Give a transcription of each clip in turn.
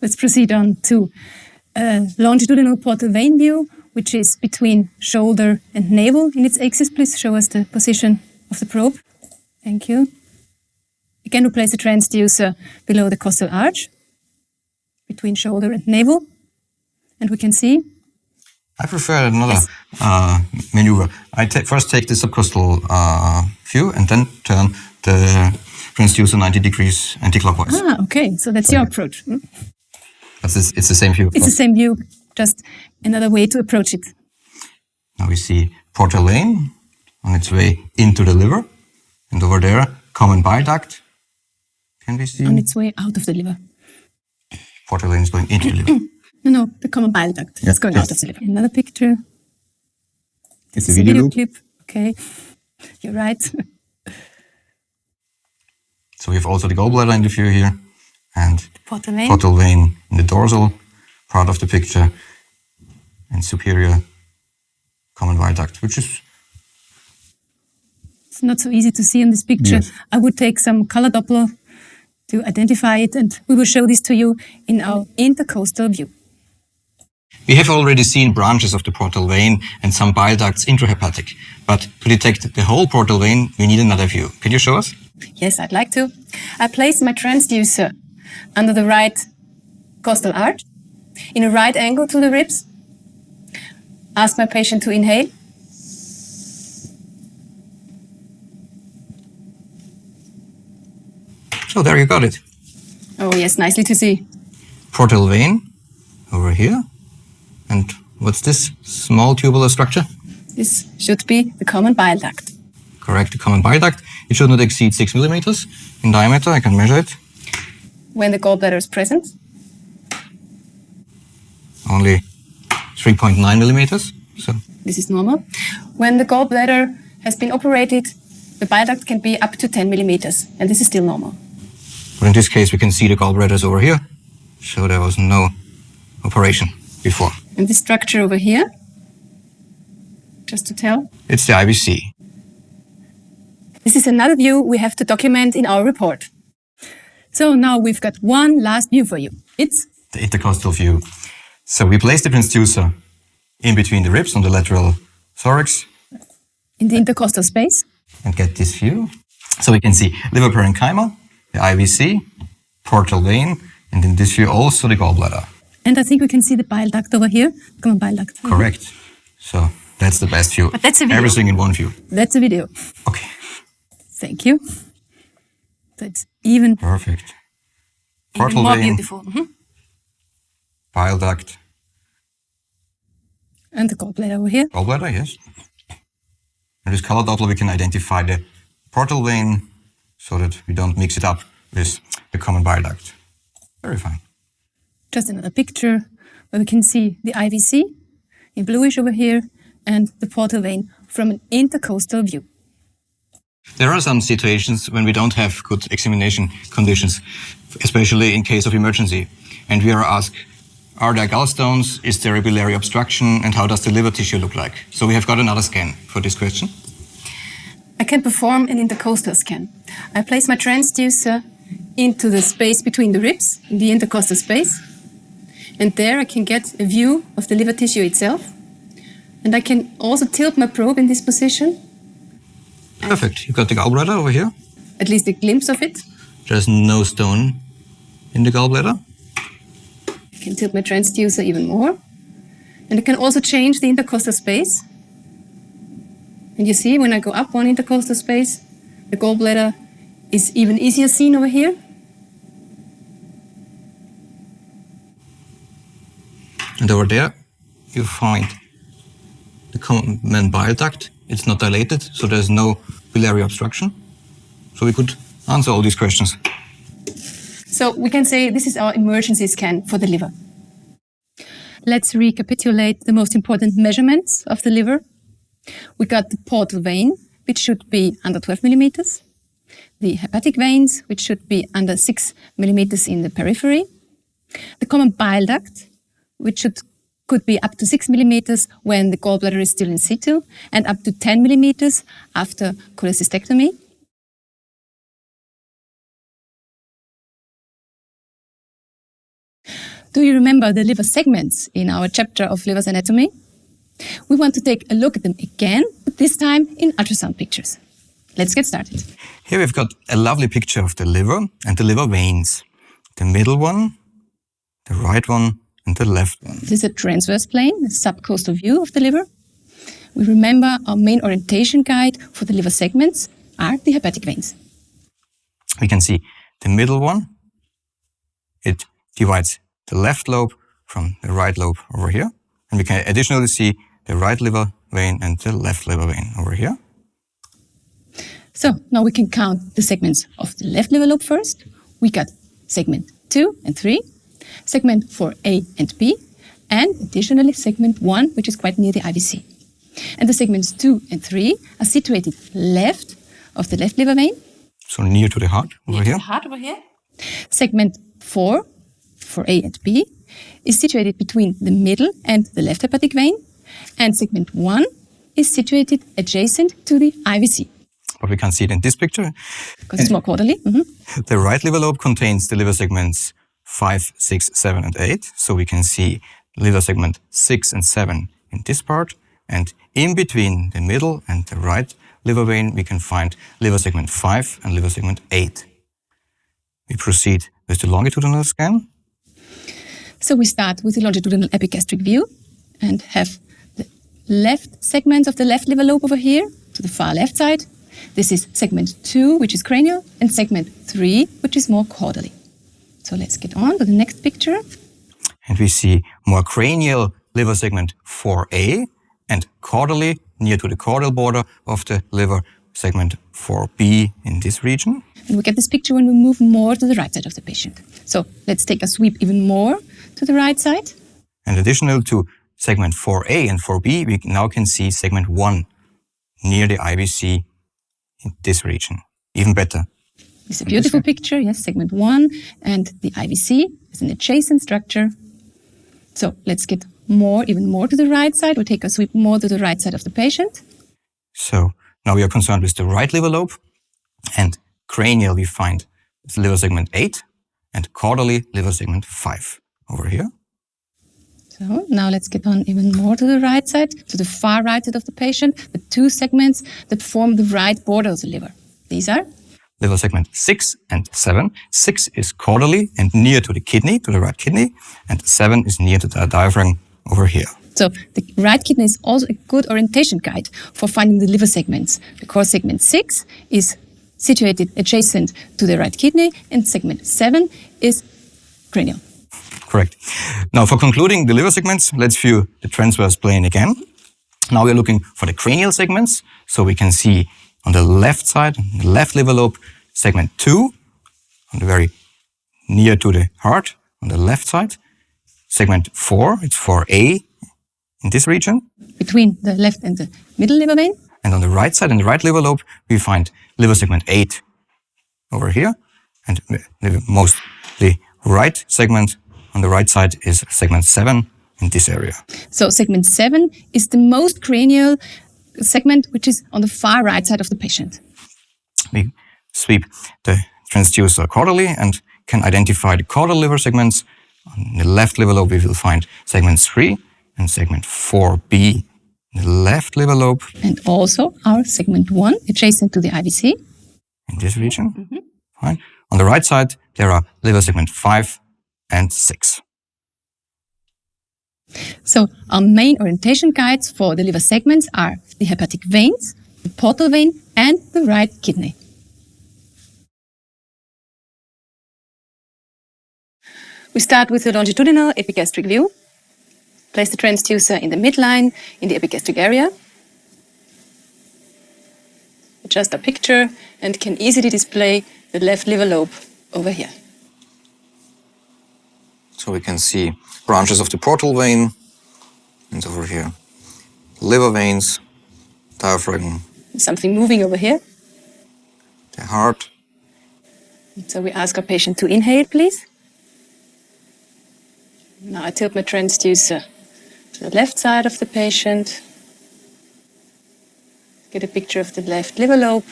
Let's proceed on to longitudinal portal vein view, which is between shoulder and navel in its axis. Please show us the position of the probe. Thank you. Again, we place the transducer below the costal arch, between shoulder and navel, and we can see. I prefer another maneuver. I first take the subcostal view and then turn the transducer 90 degrees anti-clockwise. Ah, okay. So that's your approach. But it's the same view. It's the same view, just another way to approach it. Now we see portal vein on its way into the liver. And over there, common bile duct. Can we see? On its way out of the liver. Portal vein is going into the liver. No, the common bile duct is going out of the liver. Another picture. It's a video clip. Okay, you're right. So we have also the gallbladder in the view here. And portal vein in the dorsal part of the picture. And superior common bile duct, which is... It's not so easy to see in this picture. Yes. I would take some color Doppler to identify it, and we will show this to you in our intercostal view. We have already seen branches of the portal vein and some bile ducts intrahepatic, but to detect the whole portal vein, we need another view. Can you show us? Yes, I'd like to. I place my transducer under the right costal arch, in a right angle to the ribs. Ask my patient to inhale. So there you got it. Oh yes, nicely to see. Portal vein over here. And what's this small tubular structure? This should be the common bile duct. Correct, the common bile duct. It should not exceed 6 millimeters in diameter. I can measure it. When the gallbladder is present? Only 3.9 millimeters. So this is normal. When the gallbladder has been operated, the bile duct can be up to 10 millimeters, and this is still normal. But in this case, we can see the gallbladders over here. So there was no operation before. And this structure over here, just to tell? It's the IVC. This is another view we have to document in our report. So now we've got one last view for you. It's the intercostal view. So we place the transducer in between the ribs on the lateral thorax. In the intercostal space. And get this view. So we can see liver parenchyma, the IVC, portal vein, and in this view also the gallbladder. And I think we can see the bile duct over here. Common bile duct. Correct. So that's the best view. But that's a video. Everything in one view. That's a video. Okay. Thank you. That's even perfect. Portal more vein, beautiful. Bile duct. And the gallbladder over here. Gallbladder, yes. And with color Doppler we can identify the portal vein so that we don't mix it up with the common bile duct. Very fine. Just another picture where we can see the IVC in bluish over here and the portal vein from an intercostal view. There are some situations when we don't have good examination conditions, especially in case of emergency. And we are asked, are there gallstones, is there a biliary obstruction, and how does the liver tissue look like? So we have got another scan for this question. I can perform an intercostal scan. I place my transducer into the space between the ribs, in the intercostal space. And there I can get a view of the liver tissue itself. And I can also tilt my probe in this position. Perfect. You got the gallbladder over here. At least a glimpse of it. There's no stone in the gallbladder. I can tilt my transducer even more. And I can also change the intercostal space. And you see, when I go up one intercostal space, the gallbladder is even easier seen over here. And over there, you find the common bile duct. It's not dilated, so there's no biliary obstruction. So we could answer all these questions. So we can say this is our emergency scan for the liver. Let's recapitulate the most important measurements of the liver. We got the portal vein, which should be under 12 millimeters. The hepatic veins, which should be under 6 millimeters in the periphery. The common bile duct, which could be up to 6 millimeters when the gallbladder is still in situ, and up to 10 millimeters after cholecystectomy. Do you remember the liver segments in our chapter of liver's anatomy? We want to take a look at them again, but this time in ultrasound pictures. Let's get started. Here we've got a lovely picture of the liver and the liver veins. The middle one, the right one, and the left one. This is a transverse plane, a subcostal view of the liver. We remember our main orientation guide for the liver segments are the hepatic veins. We can see the middle one. It divides the left lobe from the right lobe over here. And we can additionally see the right liver vein and the left liver vein over here. So now we can count the segments of the left liver lobe first. We got segment 2 and 3, segment 4A and B, and additionally segment 1, which is quite near the IVC. And the segments 2 and 3 are situated left of the left liver vein. So near to the heart over here. The heart over here. Segment 4, 4A and B, is situated between the middle and the left hepatic vein. And segment 1 is situated adjacent to the IVC. But we can't see it in this picture. Because it's more quarterly. The right liver lobe contains the liver segments 5, 6, 7, and 8. So we can see liver segment 6 and 7 in this part. And in between the middle and the right liver vein, we can find liver segment 5 and liver segment 8. We proceed with the longitudinal scan. So we start with the longitudinal epigastric view and have the left segments of the left liver lobe over here to the far left side. This is segment 2, which is cranial, and segment 3, which is more caudally. So let's get on to the next picture. And we see more cranial liver segment 4A and caudally, near to the caudal border of the liver, segment 4B in this region. And we get this picture when we move more to the right side of the patient. So let's take a sweep even more to the right side. And additional to segment 4A and 4B, we now can see segment 1 near the IVC in this region. Even better. It's a beautiful picture, yes, segment 1 and the IVC is an adjacent structure. So let's get even more to the right side. We'll take a sweep more to the right side of the patient. So now we are concerned with the right liver lobe, and cranial we find liver segment 8 and caudally liver segment 5 over here. So now let's get on even more to the right side, to the far right side of the patient, the two segments that form the right border of the liver. These are? Liver segment 6 and 7. 6 is caudally and near to the kidney, to the right kidney, and 7 is near to the diaphragm over here. So the right kidney is also a good orientation guide for finding the liver segments, because segment 6 is situated adjacent to the right kidney and segment 7 is cranial. Correct. Now for concluding the liver segments, let's view the transverse plane again. Now we're looking for the cranial segments. So we can see on the left side, the left liver lobe, segment 2, on the very near to the heart, on the left side. Segment 4, it's 4A in this region. Between the left and the middle liver vein. And on the right side, in the right liver lobe, we find liver segment 8 over here. And the mostly right segment on the right side is segment 7 in this area. So segment 7 is the most cranial segment, which is on the far right side of the patient. We sweep the transducer caudally and can identify the caudal liver segments. On the left liver lobe, we will find segment 3 and segment 4B in the left liver lobe. And also our segment 1 adjacent to the IVC. In this region. Fine. On the right side, there are liver segment 5 and 6. So our main orientation guides for the liver segments are the hepatic veins, the portal vein, and the right kidney. We start with the longitudinal epigastric view. Place the transducer in the midline in the epigastric area. Adjust our picture and can easily display the left liver lobe over here. So we can see branches of the portal vein, and over here, liver veins, diaphragm. Something moving over here. The heart. So we ask our patient to inhale, please. Now I tilt my transducer to the left side of the patient. Get a picture of the left liver lobe.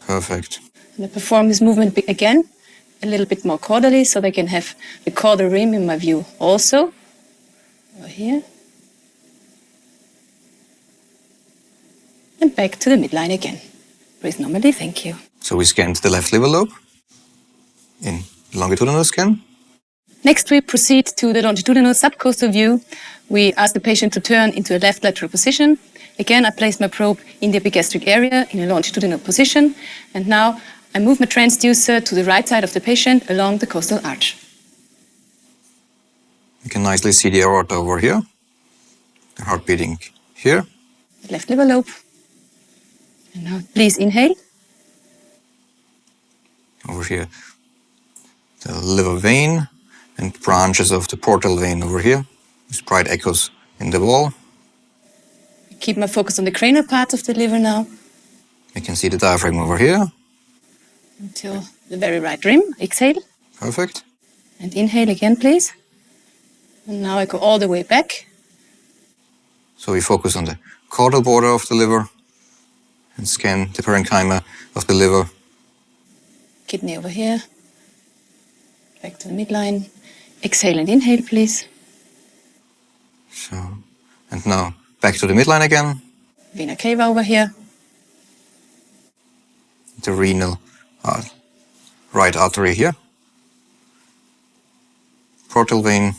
Perfect. And I perform this movement again, a little bit more caudally so that I can have the caudal rim in my view also. Over here. And back to the midline again. Breathe normally, thank you. So we scanned the left liver lobe in longitudinal scan. Next, we proceed to the longitudinal subcostal view. We ask the patient to turn into a left lateral position. Again, I place my probe in the epigastric area in a longitudinal position. And now I move my transducer to the right side of the patient along the costal arch. You can nicely see the aorta over here, the heart beating here. The left liver lobe. And now please inhale. Over here, the liver vein and branches of the portal vein over here, with bright echoes in the wall. Keep my focus on the cranial part of the liver now. You can see the diaphragm over here. Until the very right rim. Exhale. Perfect. And inhale again, please. And now I go all the way back. So we focus on the caudal border of the liver and scan the parenchyma of the liver. Kidney over here. Back to the midline. Exhale and inhale, please. So, and now back to the midline again. Vena cava over here. The renal right artery here. Portal vein.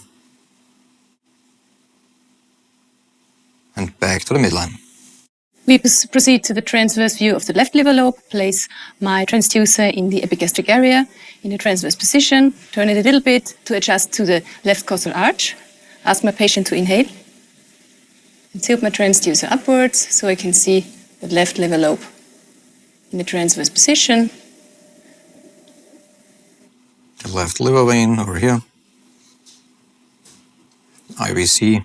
And back to the midline. We proceed to the transverse view of the left liver lobe. Place my transducer in the epigastric area in a transverse position. Turn it a little bit to adjust to the left costal arch. Ask my patient to inhale. And tilt my transducer upwards so I can see the left liver lobe in the transverse position. The left liver vein over here. IVC.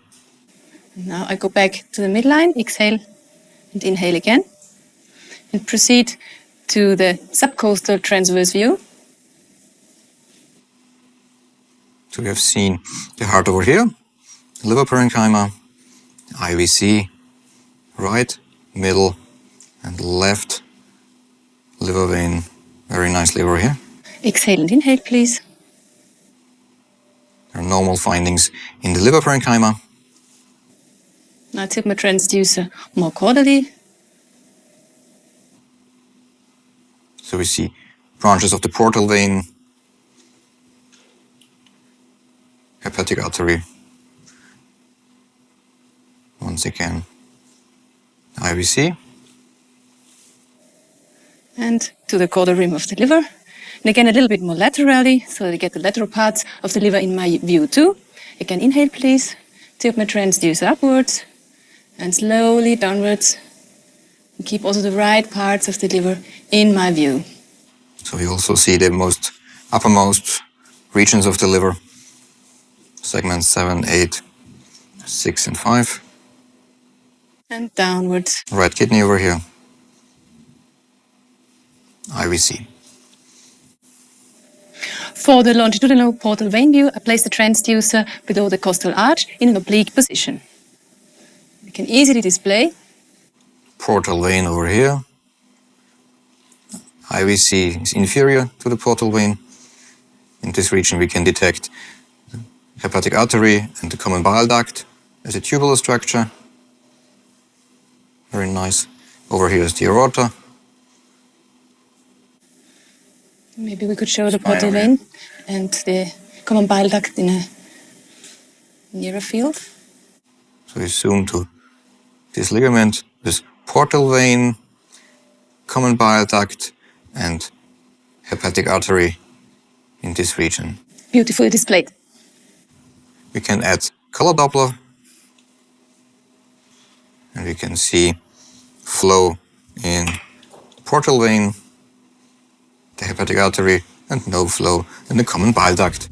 Now I go back to the midline. Exhale and inhale again. And proceed to the subcostal transverse view. So we have seen the heart over here, liver parenchyma, IVC, right, middle, and left liver vein very nicely over here. Exhale and inhale, please. There are normal findings in the liver parenchyma. Now I tip my transducer more caudally. So we see branches of the portal vein, hepatic artery. Once again, IVC. And to the caudal rim of the liver. And again, a little bit more laterally, so that I get the lateral parts of the liver in my view too. Again, inhale, please. Tip my transducer upwards and slowly downwards. And keep also the right parts of the liver in my view. So we also see the uppermost regions of the liver, segments 7, 8, 6, and 5. And downwards. Right kidney over here. IVC. For the longitudinal portal vein view, I place the transducer below the costal arch in an oblique position. You can easily display. Portal vein over here. IVC is inferior to the portal vein. In this region we can detect the hepatic artery and the common bile duct as a tubular structure. Very nice. Over here is the aorta. Maybe we could show the portal vein and the common bile duct in a nearer field. So we zoom to this ligament, this portal vein, common bile duct, and hepatic artery in this region. Beautifully displayed. We can add color Doppler, and we can see flow in portal vein, the hepatic artery, and no flow in the common bile duct.